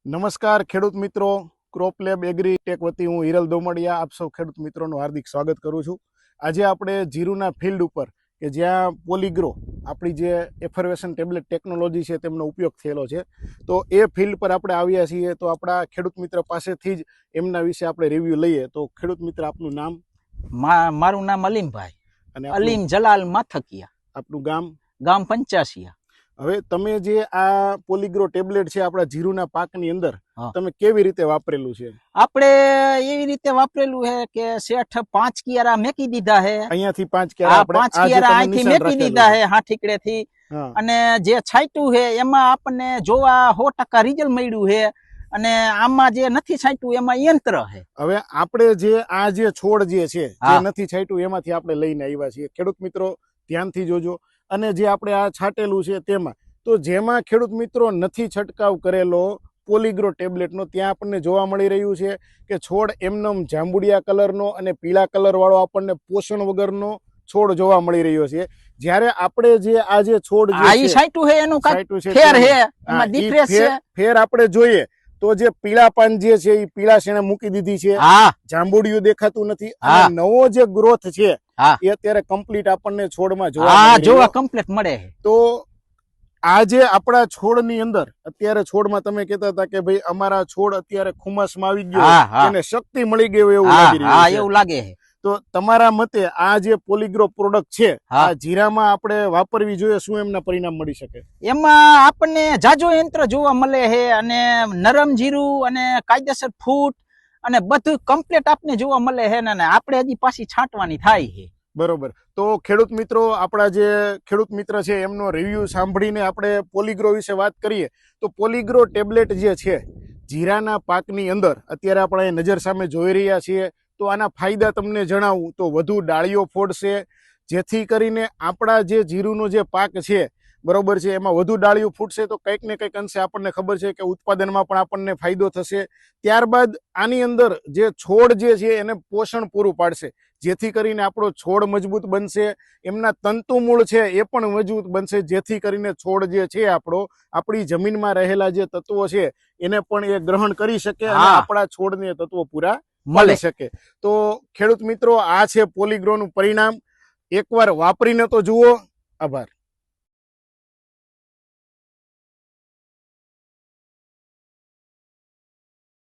નમસ્કાર ખેડૂત મિત્રો, ક્રોપ લેબ એગ્રી ટેક વતી હું હિરલ દોમડિયા આપ સૌ ખેડૂત મિત્રોનું હાર્દિક સ્વાગત કરું છું। આજે આપણે જીરુના ફિલ્ડ ઉપર કે જ્યાં પોલીગ્રો આપણી જે એફર્વેશન ટેબ્લેટ ટેકનોલોજી છે તેમનો ઉપયોગ થયેલો છે, તો એ ફિલ્ડ પર આપણે આવ્યા છીએ। તો આપણા ખેડૂત મિત્ર પાસેથી જ એમના વિશે આપણે રિવ્યુ લઈએ। તો ખેડૂત મિત્ર, આપનું નામ? મારું નામ અલીમભાઈ, અને અલીમ જલાલ માથકિયા, આપનું ગામ? ગામ પંચાસિયા। હવે તમે જે આ પોલીગ્રો ટેબ્લેટ છે આપણા જીરુના પાકની અંદર હા। તમે કેવી રીતે વાપરેલું છે? આપણે એવી રીતે વાપરેલું છે કે શેઠ 5 કિયારા મેકી દીધા છે, અહીંયાથી 5 કિયારા આપણે 5 કિયારા અહીંથી મેકી દીધા છે હાઠીકડે થી, અને જે છાંટ્યું છે એમાં આપણને જોવા 100% રિઝલ્ટ મળ્યું છે, અને આમાં જે નથી છાંટ્યું એમાં યંત્ર છે। હવે આપણે જે આ જે છોડ જે છે જે નથી છાંટ્યું એમાંથી આપણે લઈને આવ્યા છીએ। ખેડૂત મિત્રો ધ્યાનથી જોજો। અને જે આપણે આ છાંટેલું છે તેમાં, તો જેમાં ખેડૂત મિત્રો નથી છંટકાવ કરેલો પોલીગ્રો ટેબ્લેટનો, ત્યાં આપણને જોવા મળી રહ્યું છે કે છોડ એમનેમ જાંબુડિયા કલરનો અને પીળા કલર વાળો આપણને પોષણ વગરનો છોડ જોવા મળી રહ્યો છે। જ્યારે આપણે જે આ જે છોડ જે છાંટ્યું છે એનું ફેર છે, એમાં ડિફરન્સ છે। ફેર આપણે જોઈએ તો જે પીળા પાન જે છે એ પીળા શેણે મૂકી દીધી છે, જાંબુડિયું દેખાતું નથી, અને નવો જે ગ્રોથ છે એ અત્યારે કમ્પ્લીટ આપણને છોડમાં જોવા કમ્પ્લીટ મળે। તો આ જે આપણા છોડની અંદર અત્યારે છોડમાં તમે કહેતા હતા કે ભાઈ અમારા છોડ અત્યારે ખુમાસમાં આવી ગયો, એને શક્તિ મળી ગઈ એવું લાગી રહ્યું છે, એવું લાગે છે। તો તમારા મતે આ જે પોલીગ્રો પ્રોડક્ટ છે આ જીરામાં આપણે વાપરવી જોઈએ, શું એમના પરિણામ મળી શકે? એમાં આપણને જાજો યંત્ર જોવા મળે છે, અને નરમ જીરું અને કાયદેસર ફૂટ અને બધું કમ્પ્લીટ આપને જોવા મળે છે, ને આપણે હજી પાછી છાંટવાની થાય છે। બરોબર। તો ખેડૂત મિત્રો, આપણા જે ખેડૂત મિત્ર છે એમનો રિવ્યુ સાંભળીને આપણે પોલીગ્રો વિશે વાત કરીએ તો પોલીગ્રો ટેબ્લેટ જે છે જીરાના પાકની અંદર અત્યારે આપણે નજર સામે જોઈ રહ્યા છીએ। તો આના ફાયદા તમને જણાવું તો વધુ ડાળીઓ ફોડશે, જેથી કરીને આપણા જે જીરુનો જે પાક છે બરોબર છે એમાં વધુ ડાળીઓ ફૂટશે, તો કંઈક ને કંઈક અંશે આપણને ખબર છે કે ઉત્પાદનમાં પણ આપણને ફાયદો થશે। ત્યારબાદ આની અંદર જે છોડ જે છે એને પોષણ પૂરું પાડશે, જેથી કરીને આપણો છોડ મજબૂત બનશે, એમના તંતુ મૂળ છે એ પણ મજબૂત બનશે, જેથી કરીને છોડ જે છે આપણો આપણી જમીનમાં રહેલા જે તત્વો છે એને પણ એ ગ્રહણ કરી શકે અને આપણા છોડને તત્વો પૂરા મળી શકે। તો ખેડૂત મિત્રો, આ છે પોલીગ્રોનું પરિણામ, એકવાર વાપરીને તો જુઓ। આભાર।